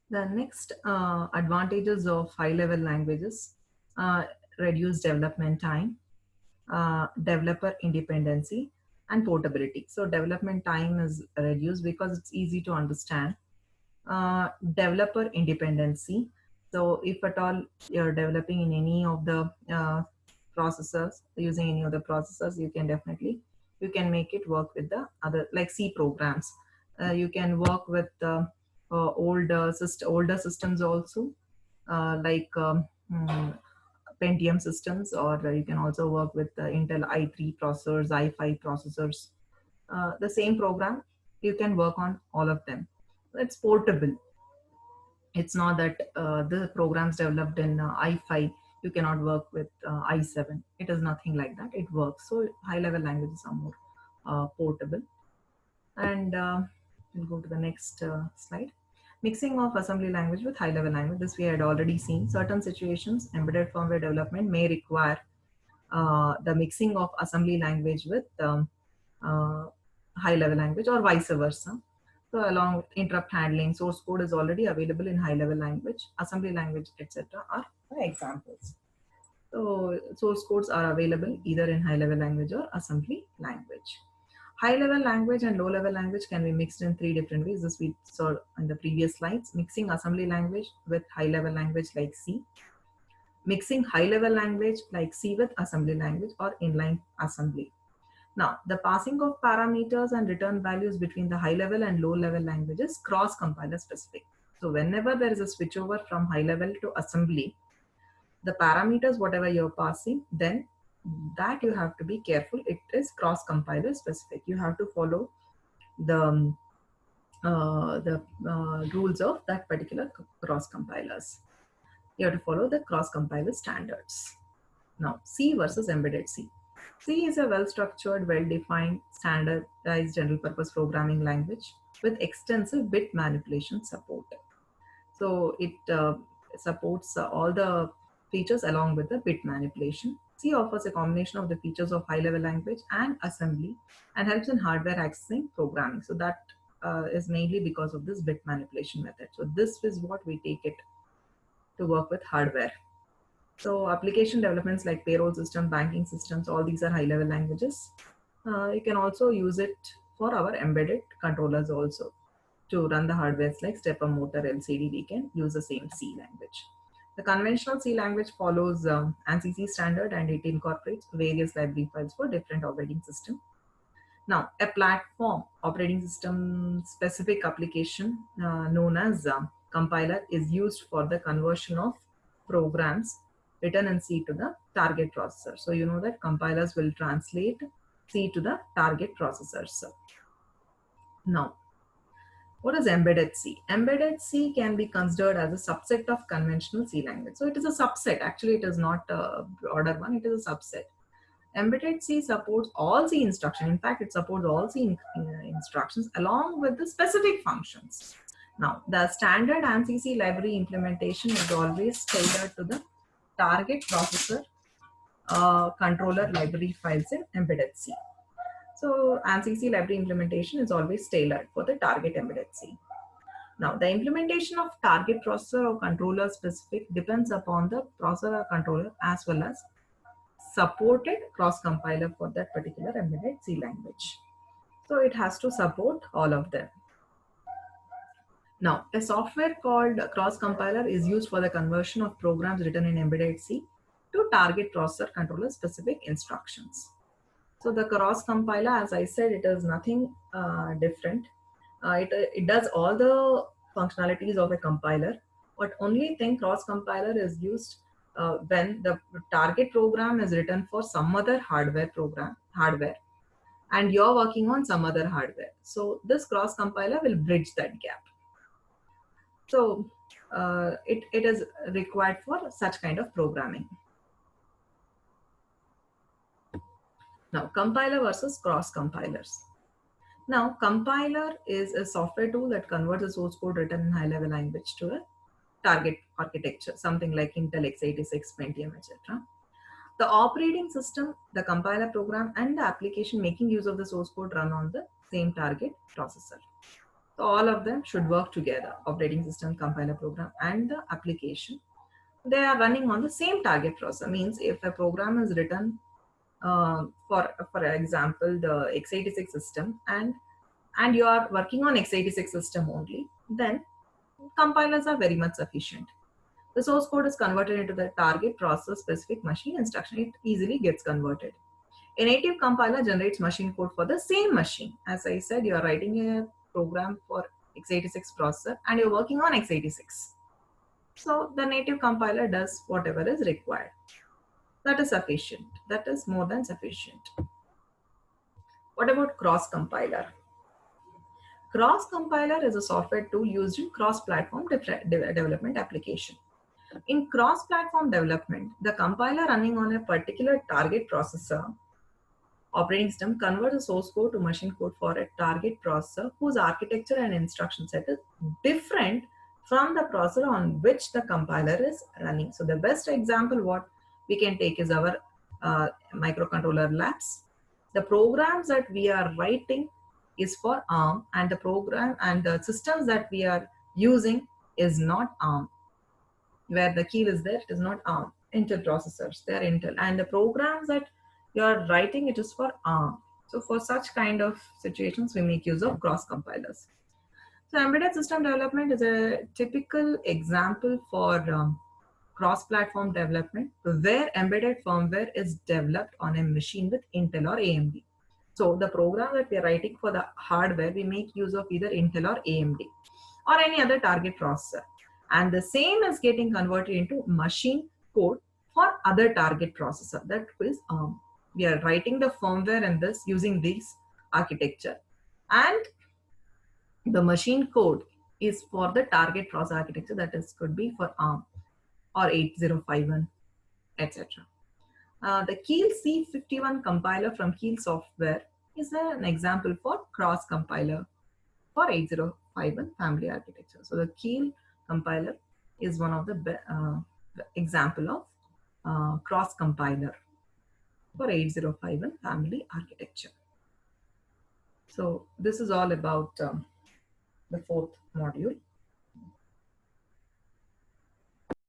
The next advantages of high-level languages: uh, reduce development time, developer independency, and portability. So development time is reduced because it's easy to understand. Developer independency. So if at all you're developing in any of the processors, using any of the processors, you can make it work with the other, like C programs. You can work with older systems also, like Pentium systems, or you can also work with the Intel i3 processors, i5 processors. The same program, you can work on all of them. It's portable. It's not that the programs developed in i5 you cannot work with i7. It is nothing like that. It works. So high level languages are more portable. And we'll go to the next slide. Mixing of assembly language with high level language. This we had already seen. Certain situations, embedded firmware development may require the mixing of assembly language with uh, high level language, or vice versa. So along with interrupt handling, source code is already available in high level language, assembly language, etc. are the examples. So source codes are available either in high level language or assembly language. High level language and low level language can be mixed in three different ways. This we saw in the previous slides. Mixing assembly language with high level language like C, mixing high level language like C with assembly language or inline assembly. Now, the passing of parameters and return values between the high level and low level languages cross compiler specific. So whenever there is a switchover from high level to assembly, the parameters, whatever you're passing, then that you have to be careful. It is cross compiler specific. You have to follow the rules of that particular cross compilers. You have to follow the cross compiler standards. Now, C versus embedded C. C is a well-structured, well-defined, standardized general-purpose programming language with extensive bit manipulation support. So it supports all the features along with the bit manipulation. C offers a combination of the features of high-level language and assembly and helps in hardware accessing programming. So that is mainly because of this bit manipulation method. So this is what we take it to work with hardware. So application developments like payroll system, banking systems, all these are high-level languages. You can also use it for our embedded controllers also. To run the hardwares like stepper motor, LCD, we can use the same C language. The conventional C language follows ANSI C standard, and it incorporates various library files for different operating system. Now, a platform operating system specific application known as compiler is used for the conversion of programs written in C to the target processor. So you know that compilers will translate C to the target processors. Now, what is embedded C? Embedded C can be considered as a subset of conventional C language. So it is a subset. Actually, it is not a broader one. It is a subset. Embedded C supports all C instructions. In fact, it supports all C instructions along with the specific functions. Now, the standard ANSI C library implementation is always tailored to the target processor controller library files in embedded C. So, ANSI C library implementation is always tailored for the target embedded C. Now, the implementation of target processor or controller specific depends upon the processor or controller as well as supported cross compiler for that particular embedded C language. So it has to support all of them. Now, a software called cross compiler is used for the conversion of programs written in embedded C to target processor controller specific instructions. So the cross compiler, as I said, it is nothing different. It does all the functionalities of a compiler, but only thing cross compiler is used when the target program is written for some other hardware, and you're working on some other hardware. So this cross compiler will bridge that gap. So it is required for such kind of programming. Now, compiler versus cross compilers. Now, compiler is a software tool that converts a source code written in high-level language to a target architecture, something like Intel x86, Pentium, etc. The operating system, the compiler program, and the application making use of the source code run on the same target processor. So all of them should work together, operating system, compiler program, and the application. They are running on the same target processor. Means if a program is written for example, the x86 system, and you are working on x86 system only, then compilers are very much sufficient. The source code is converted into the target process specific machine instruction. It easily gets converted. A native compiler generates machine code for the same machine. As I said, you are writing a program for x86 processor and you're working on x86. So the native compiler does whatever is required. That is sufficient. That is more than sufficient. What about cross compiler? Cross compiler is a software tool used in cross platform development application. In cross platform development, the compiler running on a particular target processor operating system converts the source code to machine code for a target processor whose architecture and instruction set is different from the processor on which the compiler is running. So the best example what we can take is our microcontroller labs. The programs that we are writing is for ARM, and the program and the systems that we are using is not ARM. Where the key is there, it is not ARM. Intel processors, they are Intel, and the programs that you are writing, it is for ARM. So for such kind of situations, we make use of cross compilers. So embedded system development is a typical example for cross-platform development where embedded firmware is developed on a machine with Intel or AMD. So the program that we are writing for the hardware, we make use of either Intel or AMD or any other target processor. And the same is getting converted into machine code for other target processor, that is ARM. We are writing the firmware in this using this architecture, and the machine code is for the target processor architecture, that is could be for ARM or 8051, etc. The Keil C51 compiler from Keil Software is an example for cross compiler for 8051 family architecture. So the Keil compiler is one of the example of cross compiler for 8051 family architecture. So this is all about the fourth module.